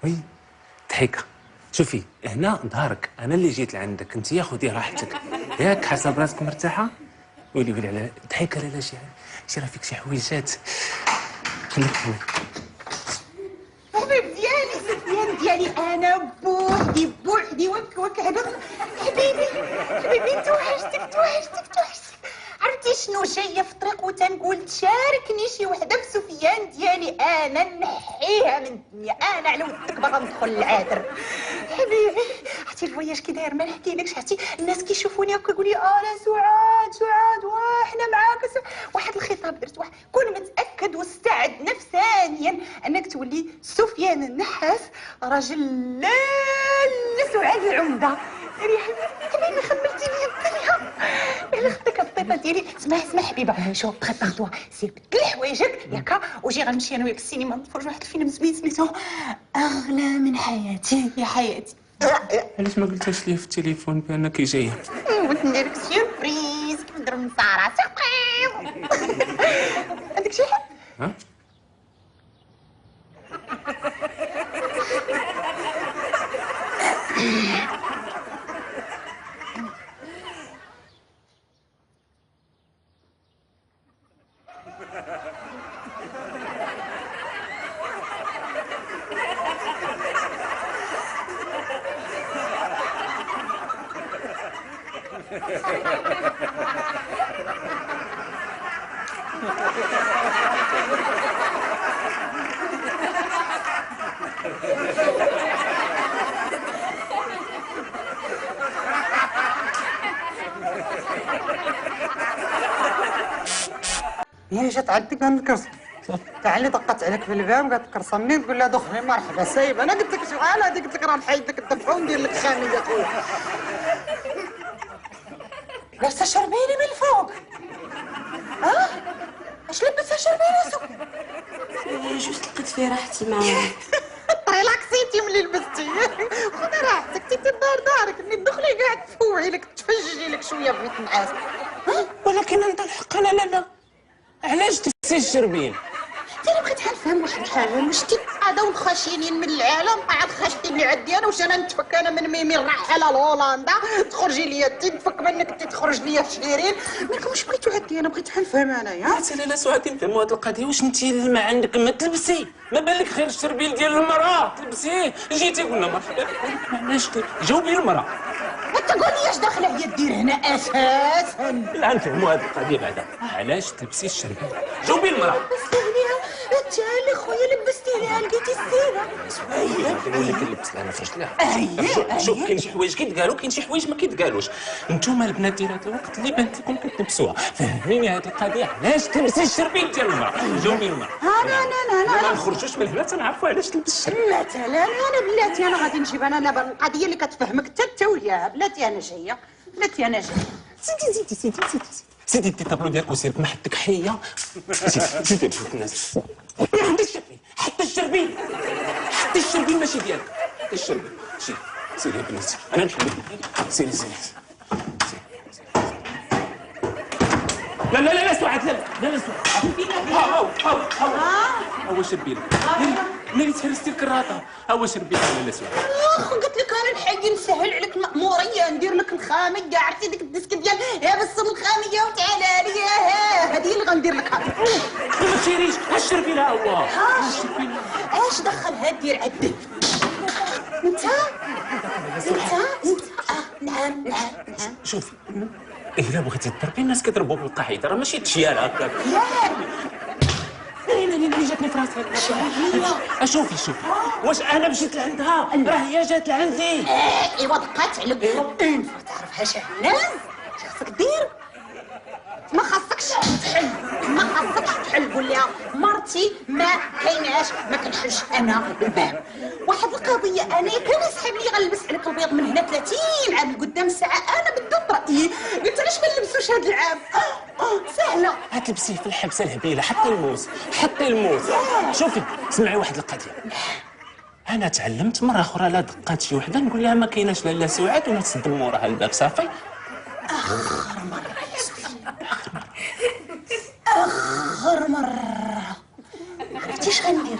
وي ضحكه. شوفي هنا نهارك انا اللي جيت لعندك، انت خدي راحتك ياك حاسه براسك مرتاحه. ويلي على ضحكه. لا شي راه فيك شي حويجات. خليك هنا حبيب ديالي سفيان ديالي انا بوحدي وك هذا. حبيبي توحشتك. عرفتي شنو جايه في الطريق وتنقول تشاركني شي وحده بسفيان ديالي انا نحيها من الدنيا. انا على ودك باغا ندخل العادر. حبيبي عرفتي الفواياج كي داير ما نحكيلكش. عرفتي الناس كيشوفوني هكا يقول لي لا سعاد وحنا معاك. واحد الخطاب درت واحد، كون متاكد واستعد نفسانيا انك تولي سفيان النحاس راجل لا سعاد العمده. يا حبيبي خملتي لي الدنيا. يلا خدك الطيطه ديالي. اسمع حبيبه، شوف بريبار سير بدل حوايجك ياكا وجي غنمشي انا وياك السينما نتفرج واحد الفيلم زوين سميتو اغلى من حياتي يا حياتي. علاش ما قلتهاش لي في التليفون بانك جايه؟ بغيت ندير لك سيربريز كيف نديرو من ساره. سيربريز. عندك شي حل؟ ها هي جات عندك كنكرس تاع اللي دقت عليك في الباب قالت كرصني تقول لها دخلي مرحبا سايب. انا قلت لك شحال هذيك قلت لك راه نحيد لك الدفعه وندير لك خاميه خويا. لابسه شربيني من الفوق. اش لبسها شربيني سوق؟ جوست لقيت فيه راحتي معاه. ريلاكسيتي ملي لبستي. خذي راحتك تيتي دارك ملي تدخلي قاعد تفوعي لك تفججي لك شويه في النعاس. ولكن انت الحق لا علاش تفسي الشربين؟ انا بغيت نفهم واحد الحاجه. واش تيقعدوا الخاشينين من العالم قاعد خاشتي اللي عندي انا؟ واش انا نتفك انا من ميمي الرحاله لهولندا تخرجي ليا انت تفك منك انت تخرج ليا في شيرين؟ مالكم واش بغيتو عندي انا؟ بغيت نفهم انايا. لا سعاد نفهموا هاد القضيه. واش انت ما عندك ما تلبسي؟ ما بالك غير الشربيل ديال المراه تلبسيه؟ جيتي قلنا مرحبا علاش جاوبي المراه. انت قول لي اش داخله هي دير هنا اساسا؟ لا نفهموا هاد القضيه بعدا. علاش تلبسي الشربيل؟ جاوبي المراه. انت اللي خويا لبستي ليها لقيتي السيره. نقول لك لبست انا فاش لا. شوف كاين شي حوايج كيتقالوا كاين شي حوايج ما كيتقالوش. نتوما البنات ديال هذا الوقت اللي بانت لكم كتلبسوها. فهميني هاد القضيه علاش تلبسي الشربيل ديال المراه؟ جاوبي المراه. انا ما نخرجوش من هنا تنعرفوا علاش تلبس الشربيل. مثلا انا بلاتي انا غادي نجيب انا دابا القضيه اللي كتفهمك حتى وياها. بلاتي انا جايه. سيدي الطابلو ديالك وسيرك ما حدك حيه. سيدي تشوف الناس. حتى الشربين ماشي ديالك. حتى الشربين سيري يا بنتي انا نحبك. سيري لا سعاد لا سعاد. هو شربيل ملي تهرستي الكراطه. هو شربيل لا سعاد. قلت لك انا نحيي نسهل عليك المأموريه ندير لك الخاميه. عرفتي ديك الديسك ديال بس الخاميه وتعالى لي هذه اللي غندير لك. ما تشيريش الشربيل. ها هو اش دخلها دير عندك انت؟ نعم. شوفي الا بغيتي تضربي الناس كيضربوا بالقاعده راه ماشي تشيال هكاك. اللي جاتني في راسي. شوفي واش انا مشيت لعندها راه هي جات لعندي. ايوا دقات عليك ما تعرفهاش الناس. خاصك دير ما خاصكش تحل. قول لها مرتي ما كايناش ما كنحلش انا الباب. واحد القضيه انا كان يسحب لي غنلبس عليك البيض من هنا 30 عام قدام ساعه. انا بدلت رايي قلت علاش ما نلبسوش هذا العام. سهله. هتلبسيه في الحبسه الهبيله حتى الموت. شوفي اسمعي واحد القضيه. انا تعلمت مره اخرى لا دقات شي وحده نقول لها ما كايناش لاله سعاد ولا تسد موراها الباب صافي. اخر مره عرفتي اش غندير؟